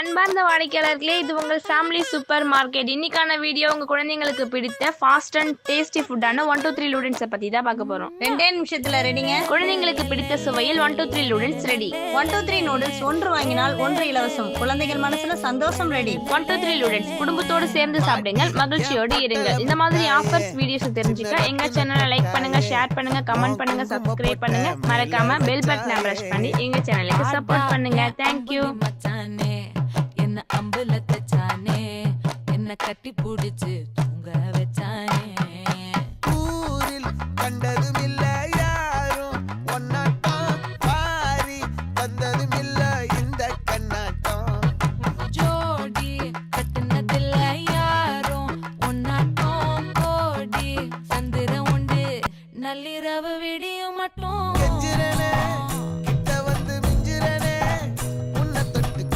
அன்பார்ந்த வாடிக்கையாளர்களே, இது உங்கள் ஃபேமிலி சூப்பர் மார்க்கெட். இன்னைக்கான வீடியோ உங்க குழந்தைங்களுக்கு பிடித்த ஃபாஸ்ட் அண்ட் டேஸ்டி ஃபுட்டான 1 2 3 நூடுல்ஸை பத்தி தான் பார்க்க போறோம். 2 நிமிஷத்துல ரெடிங்க. குழந்தைங்களுக்கு பிடித்த சுவையில் 1 2 3 நூடுல்ஸ் ரெடி. 1 2 3 நூடுல்ஸ் ஒன்று வாங்கினால் ஒன்று இலவசம். குழந்தைகள் மனசுல சந்தோஷம் ரெடி. 1 2 3 நூடுல்ஸ் குடும்பத்தோடு சேர்ந்து சாப்பிடுங்கள், மகிழ்ச்சியோடு இருங்கள். இந்த மாதிரி ஆஃபர்ஸ் வீடியோஸ் தெரிஞ்சுக்க எங்க சேனலை லைக் பண்ணுங்க, ஷேர் பண்ணுங்க, கமெண்ட் பண்ணுங்க, சப்ஸ்கிரைப் பண்ணுங்க. மறக்காம பெல் பட்டனை பிரஸ் பண்ணி எங்க சேனலுக்கு சப்போர்ட் பண்ணுங்க. தேங்க்யூ.